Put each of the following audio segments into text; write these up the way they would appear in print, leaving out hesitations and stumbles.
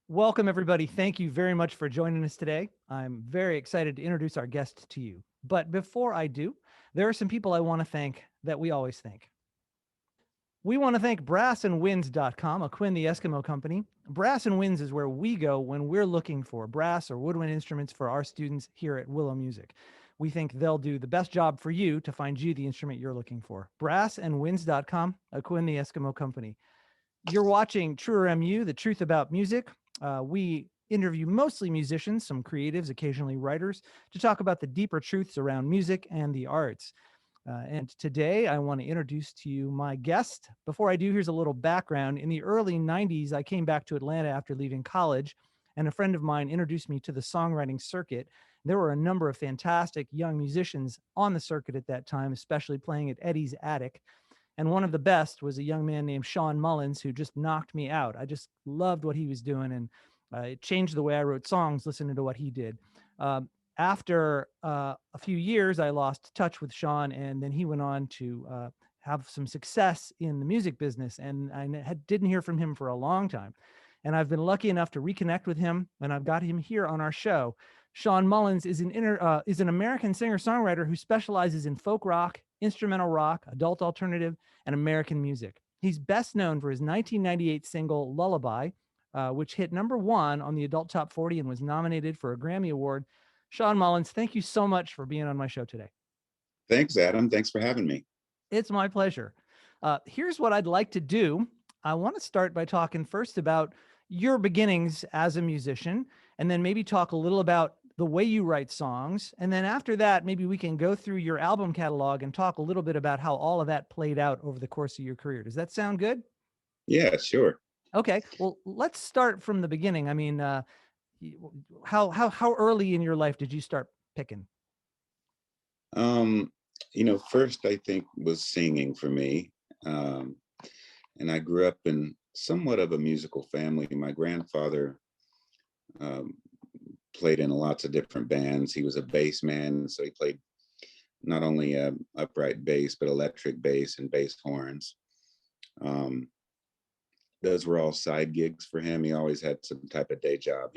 Welcome, everybody. Thank you very much for joining us today. I'm very excited to introduce our guest to you. But before I do, there are some people I want to thank that we always thank. We want to thank brassandwinds.com, a Quinn the Eskimo company. Brass and Winds is where we go when we're looking for brass or woodwind instruments for our students here at Willow Music. We think they'll do the best job for you to find you the instrument you're looking for. Brassandwinds.com, a Quinn the Eskimo company. You're watching TruerMU, the truth about music. We interview mostly musicians, some creatives, occasionally writers, to talk about the deeper truths around music and the arts. And today I want to introduce to you my guest. Before I do, here's a little background. In the early 90s, I came back to Atlanta after leaving college, and a friend of mine introduced me to the songwriting circuit. There were a number of fantastic young musicians on the circuit at that time, especially playing at Eddie's Attic. And one of the best was a young man named Shawn Mullins who just knocked me out. I just loved what he was doing, and it changed the way I wrote songs listening to what he did. After a few years, I lost touch with Shawn, and then he went on to have some success in the music business, and didn't hear from him for a long time. And I've been lucky enough to reconnect with him, and I've got him here on our show. Shawn Mullins is an American singer-songwriter who specializes in folk rock, instrumental rock, adult alternative, and American music. He's best known for his 1998 single Lullaby, which hit #1 on the Adult Top 40 and was nominated for a Grammy Award. Shawn Mullins, thank you so much for being on my show today. Thanks, Adam. Thanks for having me. It's my pleasure. Here's what I'd like to do. I want to start by talking first about your beginnings as a musician, and then maybe talk a little about the way you write songs. And then after that, maybe we can go through your album catalog and talk a little bit about how all of that played out over the course of your career. Does that sound good? Yeah, sure. Okay. Well, let's start from the beginning. I mean, how early in your life did you start picking? Um, First I think was singing for me. And I grew up in somewhat of a musical family. My grandfather um, played in lots of different bands. He was a bass man, so he played not only upright bass, but electric bass and bass horns. Um, those were all side gigs for him. He always had some type of day job,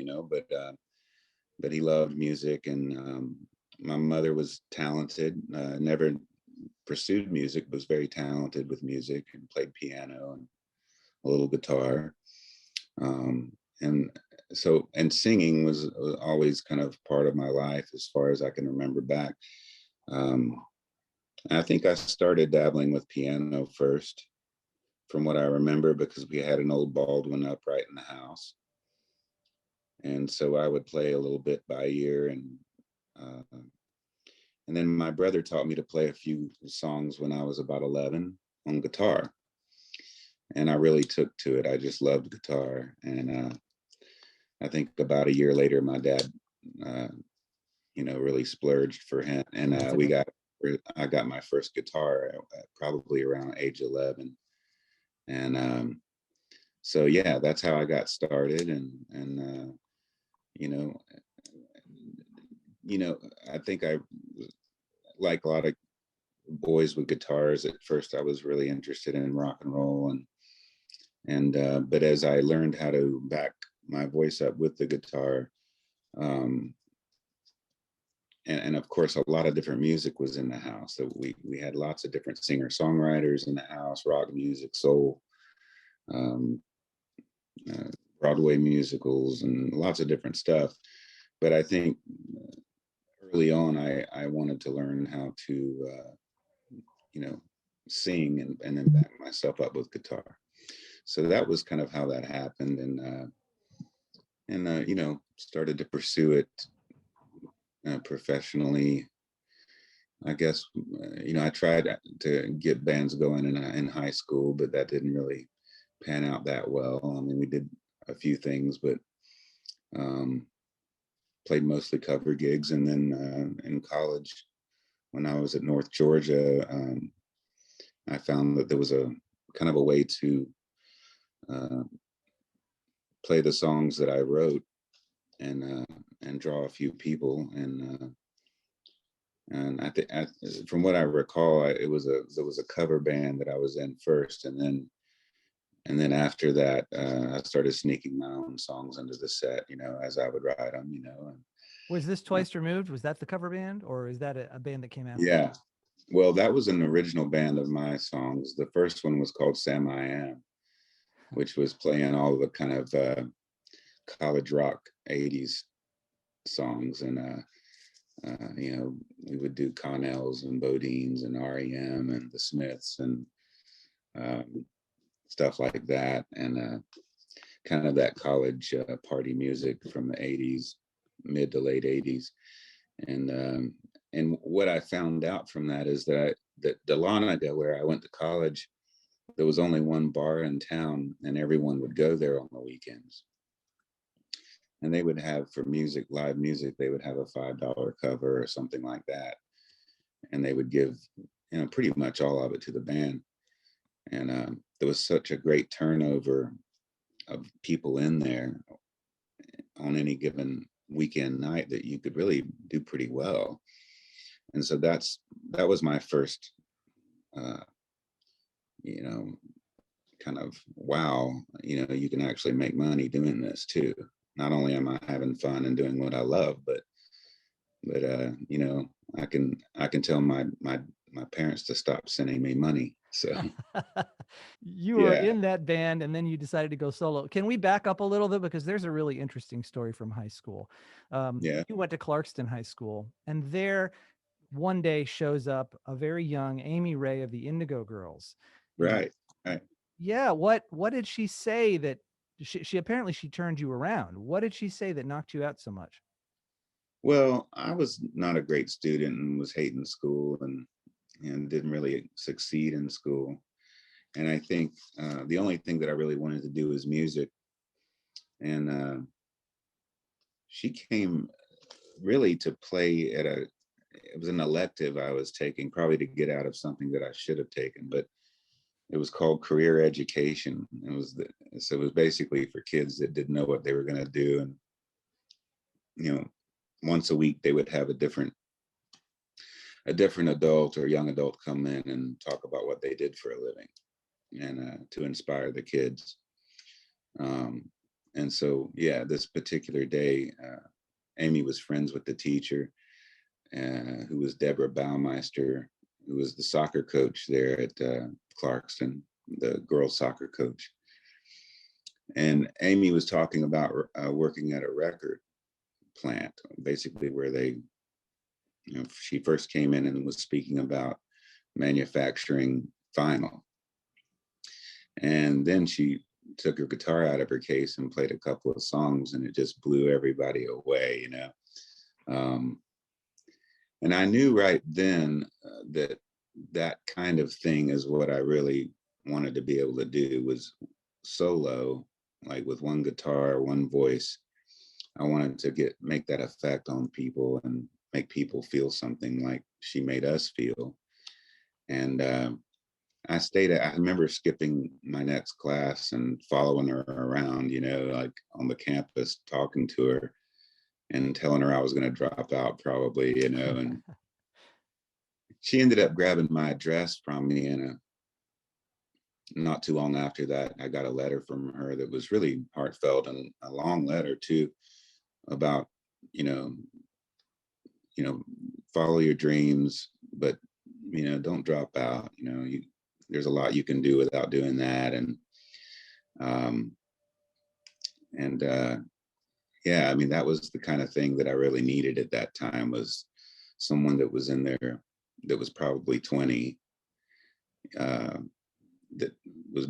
but he loved music. And my mother was talented, never pursued music, was very talented with music and played piano and a little guitar. And singing was always kind of part of my life as far as I can remember back. I think I started dabbling with piano first, from what I remember, because we had an old Baldwin upright in the house. And so I would play a little bit by ear, and then my brother taught me to play a few songs when I was about 11 on guitar. And I really took to it. I just loved guitar. And I think about a year later, my dad, really splurged for him. And I got my first guitar probably around age 11. And so, yeah, that's how I got started. And I think I, like a lot of boys with guitars, at first I was really interested in rock and roll, but as I learned how to back my voice up with the guitar, and of course a lot of different music was in the house. So we had lots of different singer songwriters in the house: rock music, soul, um, Broadway musicals, and lots of different stuff. But I think early on, I wanted to learn how to, sing and then back myself up with guitar. So that was kind of how that happened, and started to pursue it professionally. I guess I tried to get bands going in high school, but that didn't really pan out that well. I mean, we did a few things, but played mostly cover gigs. And then in college, when I was at North Georgia, I found that there was a kind of a way to play the songs that I wrote and draw a few people. And I think, from what I recall, there was a cover band that I was in first, and then And then after that, I started sneaking my own songs into the set, as I would write them, And, Was this uh, Twice Removed? Was that the cover band, or is that a band that came after? yeah. Well, that was an original band of my songs. The first one was called Sam I Am, which was playing all the kind of college rock 80s songs. And, we would do Connells and Bodines and REM and the Smiths and um, stuff like that. And kind of that college party music from the 80s, mid to late 80s. And what I found out from that is that Dahlonega, where I went to college, there was only one bar in town, and everyone would go there on the weekends. And they would have, for music, live music, they would have a $5 cover or something like that, and they would give, pretty much all of it to the band. And there was such a great turnover of people in there on any given weekend night that you could really do pretty well. And so that was my first uh you know kind of, wow, you can actually make money doing this too. Not only am I having fun and doing what I love, but I can tell my parents to stop sending me money. So You were yeah. in that band and then you decided to go solo. Can we back up a little bit? Because there's a really interesting story from high school. Yeah. You went to Clarkston High School, and there one day shows up a very young Amy Ray of the Indigo Girls. And Right. Right. yeah, what did she say that she apparently she turned you around? What did she say that knocked you out so much? Well, I was not a great student and was hating school and didn't really succeed in school. And I think the only thing that I really wanted to do was music. And she came really to play it was an elective I was taking, probably to get out of something that I should have taken, but it was called career education. So it was basically for kids that didn't know what they were going to do. And, you know, once a week they would have a different adult or young adult come in and talk about what they did for a living, and to inspire the kids. Um, and so, yeah, this particular day, Amy was friends with the teacher, who was Deborah Baumeister, who was the soccer coach there at Clarkston, the girls' soccer coach. And Amy was talking about working at a record plant, basically where she first came in and was speaking about manufacturing vinyl. And then she took her guitar out of her case and played a couple of songs, and it just blew everybody away. Um, and I knew right then that kind of thing is what I really wanted to be able to do, was solo, like with one guitar, one voice. I wanted to make that effect on people and make people feel something like she made us feel. And I remember skipping my next class and following her around, like on the campus, talking to her and telling her I was going to drop out probably, and she ended up grabbing my address from me. And not too long after that, I got a letter from her that was really heartfelt, and a long letter too, about, you know, follow your dreams, but, don't drop out. There's a lot you can do without doing that. Um, and yeah, I mean, that was the kind of thing that I really needed at that time, was someone that was in there that was probably 20, uh, that was,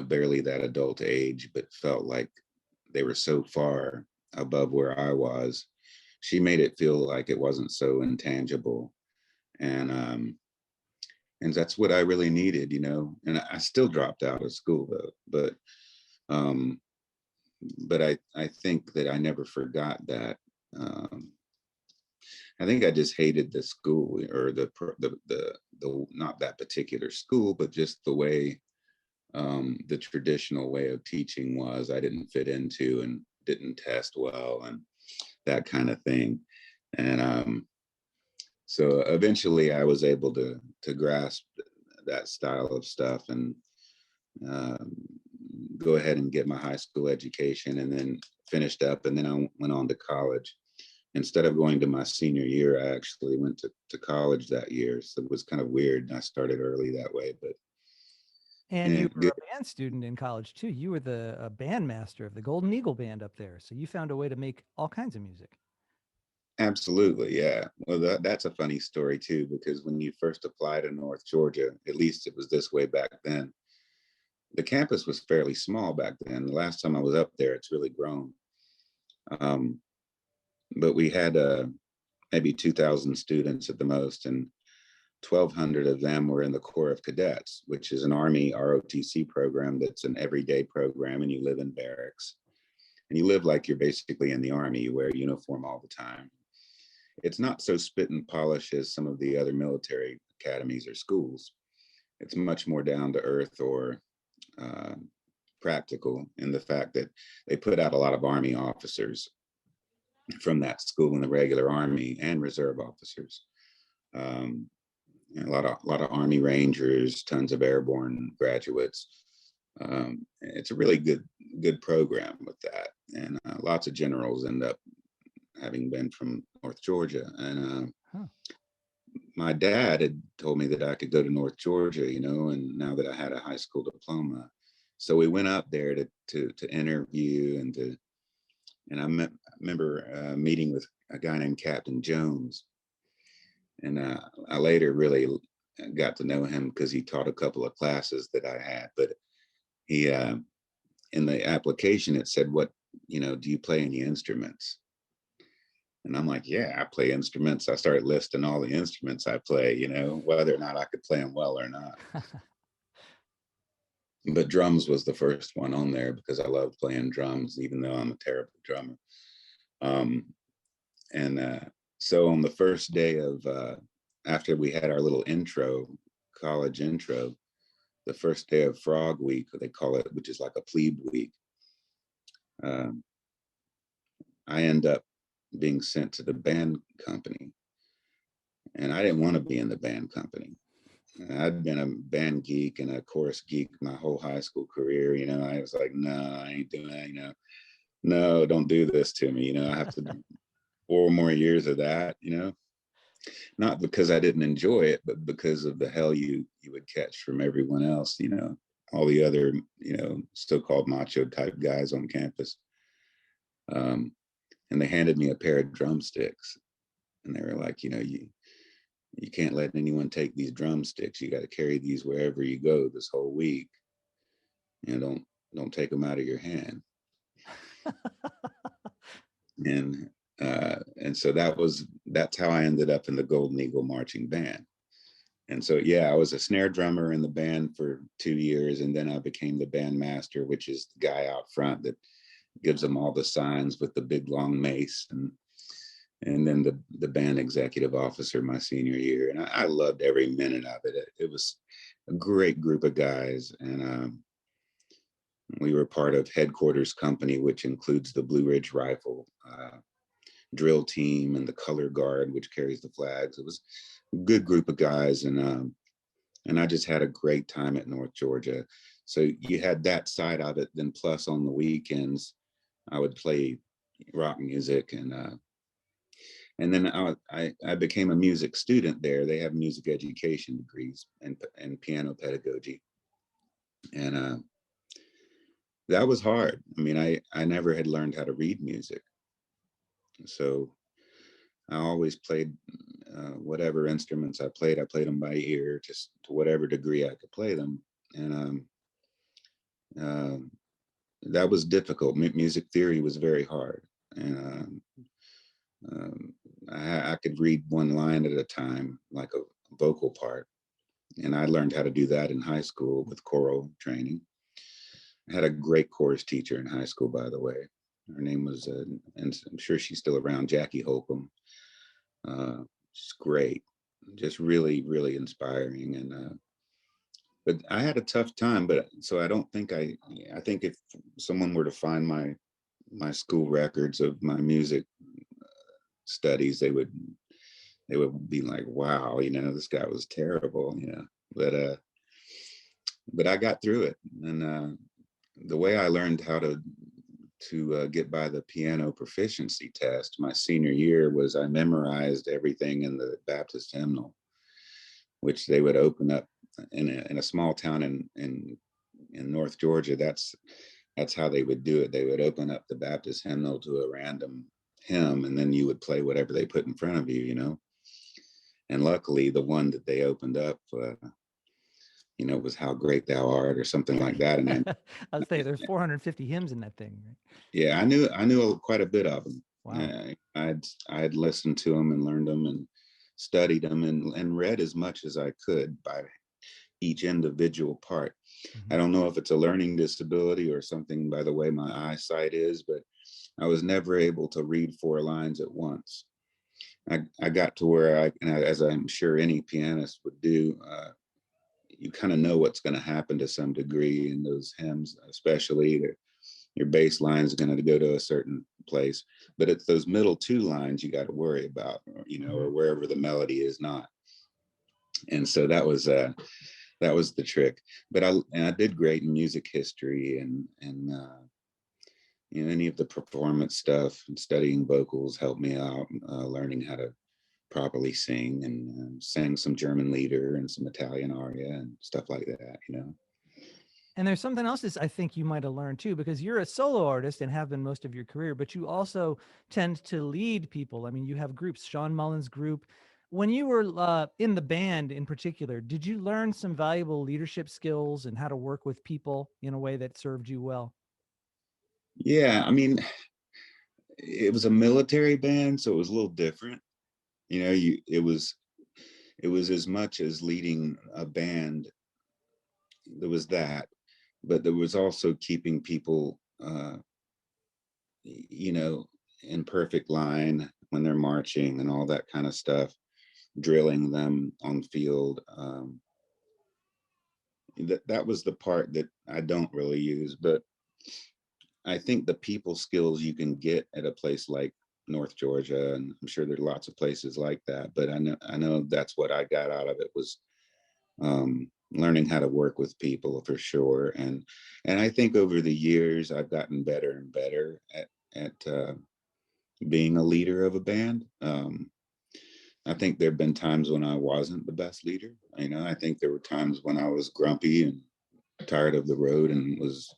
barely that adult age, but felt like they were so far above where I was. She made it feel like it wasn't so intangible. And that's what I really needed, and I still dropped out of school though, um, but I think that I never forgot that. Um, I think I just hated the school, or the not that particular school, but just the way, the traditional way of teaching was. I didn't fit into and didn't test well and that kind of thing. And so eventually I was able to grasp that style of stuff, and um, go ahead and get my high school education, and then finished up, and then I went on to college. Instead of going to my senior year, I actually went to college that year. So it was kind of weird. I started early that way, but And yeah, you were good. a band student in college too. You were the band master of the Golden Eagle Band up there. So you found a way to make all kinds of music. Absolutely, yeah. Well, that's a funny story too, because when you first applied to North Georgia, at least it was this way back then, the campus was fairly small back then. The last time I was up there, it's really grown. Um, but we had maybe 2,000 students at the most, and 1,200 of them were in the Corps of Cadets, which is an Army ROTC program that's an everyday program, and you live in barracks. And you live like you're basically in the Army. You wear a uniform all the time. It's not so spit and polish as some of the other military academies or schools. It's much more down to earth, or uh, practical, in the fact that they put out a lot of Army officers from that school in the regular Army, and reserve officers. Um, and a lot of Army Rangers, tons of airborne graduates. It's a really good program with that, and lots of generals end up having been from North Georgia. And Huh. my dad had told me that I could go to North Georgia, and now that I had a high school diploma, so we went up there to interview, and remember meeting with a guy named Captain Jones, and I later really got to know him because he taught a couple of classes that I had. But he in the application it said, "What do you play any instruments?" And I'm like, "Yeah, I play instruments." I started listing all the instruments I play, whether or not I could play them well or not. But drums was the first one on there because I love playing drums, even though I'm a terrible drummer. Um, and so on the first day of, after we had our little intro, college intro, the first day of Frog Week, they call it, which is like a plebe week, um, I end up being sent to the band company. And I didn't want to be in the band company. I'd been a band geek and a chorus geek my whole high school career. I was like, no, I ain't doing that. No, don't do this to me. I have to do 4 more years of that. Not because I didn't enjoy it, but because of the hell you would catch from everyone else. All the other so-called macho type guys on campus. Um, and they handed me a pair of drumsticks, and they were like, you can't let anyone take these drumsticks. You got to carry these wherever you go this whole week. Don't take them out of your hand. And so that's how I ended up in the Golden Eagle Marching Band. And so yeah, I was a snare drummer in the band for 2 years, and then I became the band master, which is the guy out front that gives them all the signs with the big long mace, and then the band executive officer my senior year. And I loved every minute of it. It was a great group of guys, and we were part of headquarters company, which includes the Blue Ridge Rifle drill team and the color guard, which carries the flags. It was a good group of guys, and I just had a great time at North Georgia. So you had that side of it. Then plus on the weekends, I would play rock music, and then I became a music student there. They have music education degrees and piano pedagogy, and that was hard. I mean, I never had learned how to read music, so I always played whatever instruments I played them by ear, just to whatever degree I could play them, and uh, that was difficult. Music theory was very hard, and um, I could read one line at a time, like a vocal part, and I learned how to do that in high school with choral training. I had a great chorus teacher in high school, by the way. Her name was, and I'm sure she's still around, Jackie Holcomb. She's great, just really, really inspiring. And but I had a tough time. But so I don't think I think if someone were to find my school records of my music studies, they would be like, wow, this guy was terrible. But I got through it, and the way I learned how to get by the piano proficiency test my senior year was I memorized everything in the Baptist hymnal, which they would open up in a small town in North Georgia. That's how they would do it. They would open up the Baptist hymnal to a random hymn, and then you would play whatever they put in front of you, you know. And luckily, the one that they opened up, was "How Great Thou Art" or something like that. And I was saying there's 450 hymns in that thing, right? yeah, I knew quite a bit of them. Wow. I'd listened to them and learned them and studied them and read as much as I could by each individual part. I Mhm. don't know if it's a learning disability or something by the way my eyesight is, but I was never able to read four lines at once. I got to where as I'm sure any pianist would do, you kind of know what's going to happen to some degree in those hymns, especially your bass line is going to go to a certain place, but it's those middle two lines you got to worry about, or Mhm. wherever the melody is not. And so that was the trick. But I did great in music history and any of the performance stuff, and studying vocals helped me out, learning how to properly sing, and sang some German lieder and some Italian aria and stuff like that. And there's something else I think you might have learned too, because you're a solo artist and have been most of your career, but you also tend to lead people. I mean, you have groups, Shawn Mullins group. When you were in the band in particular, did you learn some valuable leadership skills and how to work with people in a way that served you well? Yeah, I mean, it was a military band, so it was a little different. It was as much as leading a band. There was that, but there was also keeping people, in perfect line when they're marching and all that kind of stuff, drilling them on field. That was the part that I don't really use, but I think the people skills you can get at a place like North Georgia, and I'm sure there are lots of places like that, but I know that's what I got out of it was learning how to work with people for sure. And I think over the years I've gotten better and better at being a leader of a band. I think there have been times when I wasn't the best leader. I think there were times when I was grumpy and tired of the road and was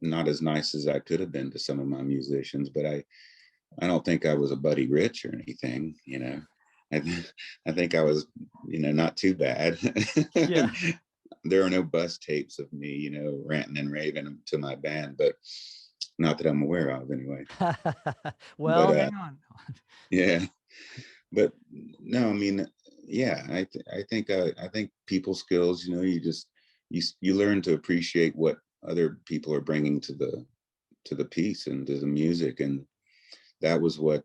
not as nice as I could have been to some of my musicians, but I don't think I was a Buddy Rich or anything. I, I think I was, not too bad. Yeah. There are no bus tapes of me, ranting and raving to my band, but not that I'm aware of anyway. But Well, hang on. yeah, but no, I mean, yeah, I think people skills, you learn to appreciate what other people are bringing to the piece and to the music, and that was what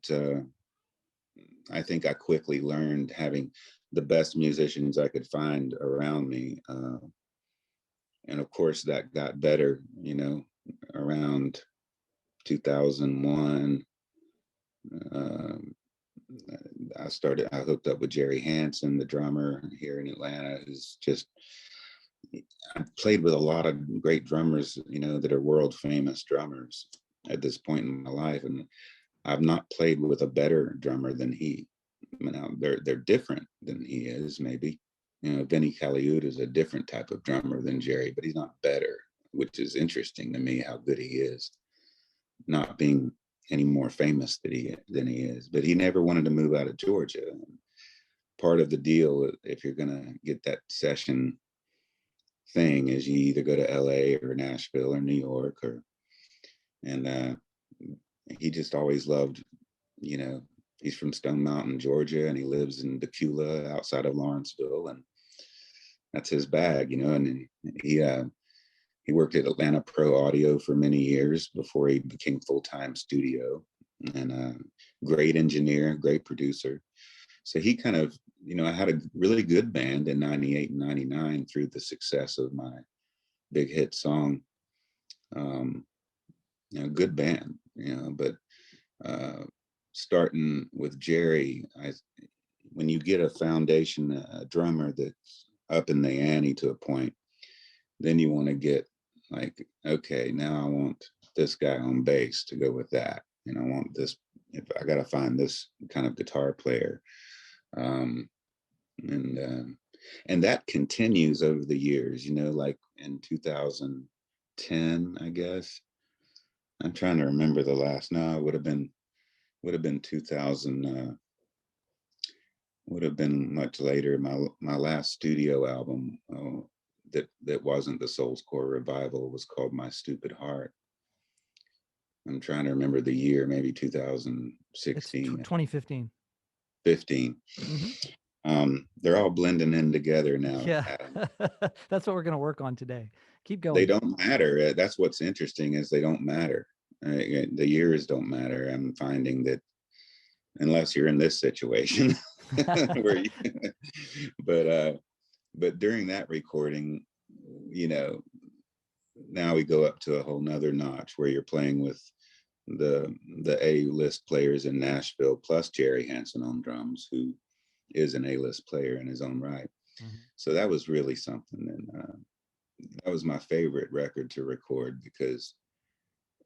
I think I quickly learned, having the best musicians I could find around me. And of course, that got better, around 2001. Um, I hooked up with Jerry Hansen, the drummer here in Atlanta, who's just, I played with a lot of great drummers, that are world famous drummers at this point in my life. And I've not played with a better drummer than he. Now they're different than he is, maybe. Vinny Caliud is a different type of drummer than Jerry, but he's not better, which is interesting to me how good he is, not being any more famous than he is. But he never wanted to move out of Georgia. Part of the deal, if you're gonna get that session thing, is you either go to LA or Nashville or New York and he just always loved, you know, he's from Stone Mountain, Georgia, and he lives in Decula outside of Lawrenceville, and that's his bag, and he worked at Atlanta Pro Audio for many years before he became full-time studio, and great engineer, great producer. So he kind of, I had a really good band in 98 and 99 through the success of my big hit song. Um, good band, but uh, starting with Jerry, when you get a foundation, a drummer that's up in the ante to a point, then you want to get like, okay, now I want this guy on bass to go with that, and I want this. If I got to find this kind of guitar player, um, and and that continues over the years. Like in 2010, I guess. I'm trying to remember the last. No, it would have been 2000. Would have been much later. My last studio album that wasn't the Soul's Core Revival was called My Stupid Heart. I'm trying to remember the year, maybe It's 2016, 2015. 15. Hmm. They're all blending in together now, Yeah. Adam. That's what we're going to work on today. Keep They going. don't matter. That's what's interesting, is they don't matter. The years don't matter. I'm finding that, unless you're in this situation, where you, but during that recording, you know, now we go up to a whole nother notch where you're playing with the A-list players in Nashville, plus Jerry Hansen on drums, who is an A-list player in his own right. Mhm. So that was really something, and that was my favorite record to record, because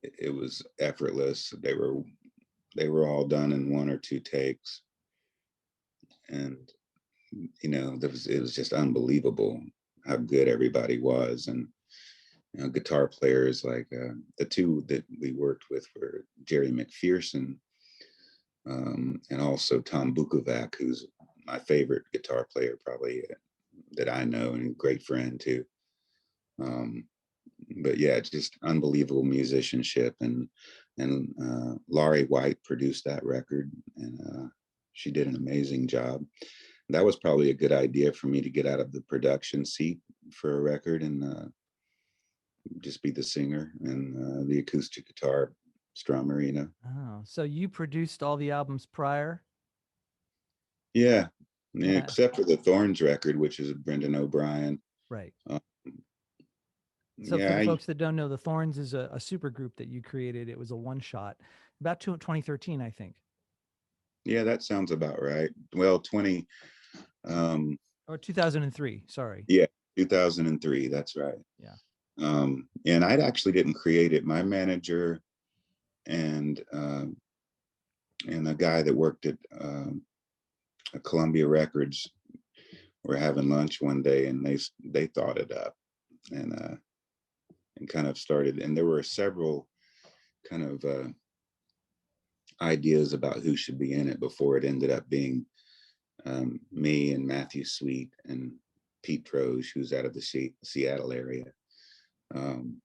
it was effortless. They were all done in one or two takes, and it was just unbelievable how good everybody was. And guitar players, like the two that we worked with were Jerry McPherson, and also Tom Bukovac, who's my favorite guitar player probably that I know, and a great friend too. Um, but yeah, just unbelievable musicianship, and Laurie White produced that record, and she did an amazing job. That was probably a good idea for me to get out of the production seat for a record, and just be the singer and the acoustic guitar strummer. Oh, so you produced all the albums prior? Yeah, yeah, Yeah, except for the Thorns record, which is Brendan O'Brien. right. Um, So for yeah, the folks that don't know, the Thorns is a super group that you created. It was a one shot about 2013, I think, yeah, that sounds about right. Well, um, or 2003. Sorry. yeah, 2003. That's right. Yeah. And I actually didn't create it. My manager and a guy that worked at Columbia Records were having lunch one day, and they thought it up, and kind of started. And there were several kind of ideas about who should be in it before it ended up being me and Matthew Sweet and Pete Troge, who's out of the Seattle area. Um,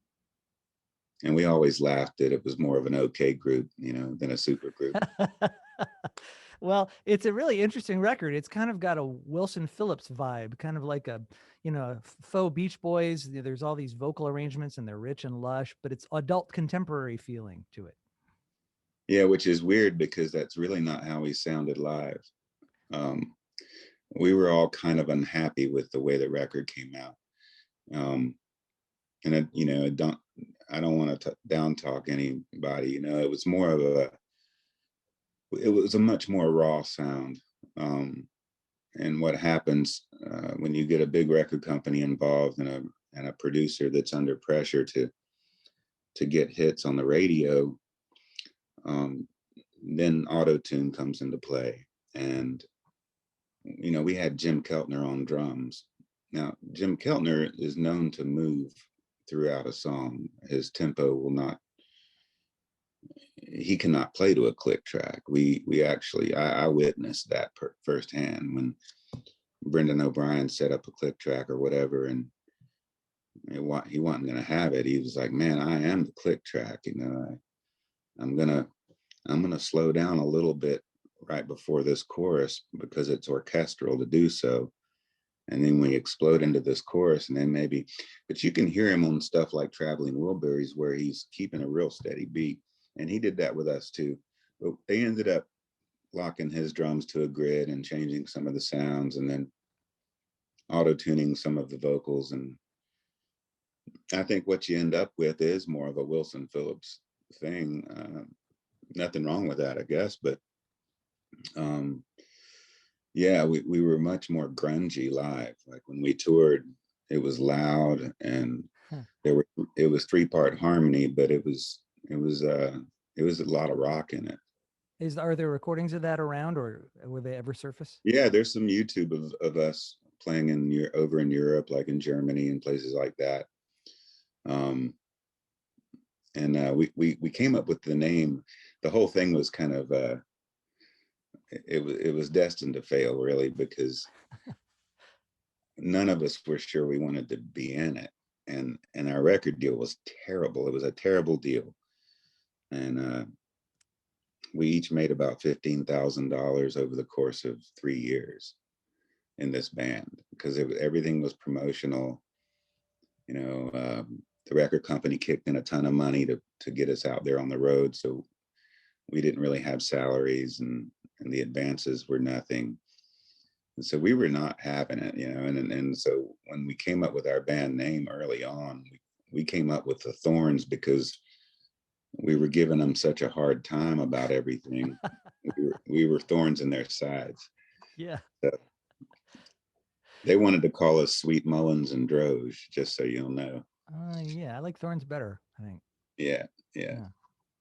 and we always laughed that it was more of an okay group, than a super group. Well, it's a really interesting record. It's kind of got a Wilson Phillips vibe, kind of like a faux Beach Boys. There's all these vocal arrangements and they're rich and lush, but it's adult contemporary feeling to it. Yeah, which is weird because that's really not how we sounded live. Um, we were all kind of unhappy with the way the record came out. And I don't want to down talk anybody. It was it was a much more raw sound. And what happens when you get a big record company involved, and a producer that's under pressure to get hits on the radio, um, then auto tune comes into play. And we had Jim Keltner on drums. Now, Jim Keltner is known to move throughout a song. His tempo will not. He cannot play to a click track. We actually, I witnessed that firsthand when Brendan O'Brien set up a click track or whatever, and he wasn't going to have it. He was like, "Man, I am the click track. I'm gonna slow down a little bit right before this chorus because it's orchestral to do so." And then we explode into this chorus, and then maybe, but you can hear him on stuff like Traveling Wilburys where he's keeping a real steady beat. And he did that with us too. But they ended up locking his drums to a grid and changing some of the sounds, and then auto tuning some of the vocals. And I think what you end up with is more of a Wilson Phillips thing. Nothing wrong with that, I guess. But um, yeah, we were much more grungy live. Like when we toured, it was loud, and Huh. There were it was 3-part harmony, but it was it was a lot of rock in it. Are there recordings of that around, or will they ever surface? Yeah, there's some YouTube of us playing over in Europe, like in Germany and places like that. Um, and we came up with the name. The whole thing was kind of it was destined to fail, really, because none of us were sure we wanted to be in it, and our record deal was terrible. It was a terrible deal, and we each made about $15,000 over the course of 3 years in this band because everything was promotional. You know, the record company kicked in a ton of money to get us out there on the road, so we didn't really have salaries, and the advances were nothing. And so we were not having it, you know. And so when we came up with our band name early on, we came up with the Thorns because we were giving them such a hard time about everything. We were thorns in their sides. Yeah. So they wanted to call us Sweet Mullins and Droge, just so you'll know. Yeah, I like Thorns better, I think. Yeah, yeah,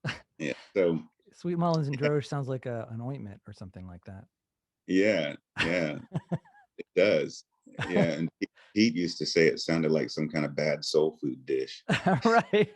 Yeah. yeah. So Sweet Mullins and Droge sounds like an ointment or something like that. yeah, yeah, it does. Yeah, and Pete used to say it sounded like some kind of bad soul food dish. Right.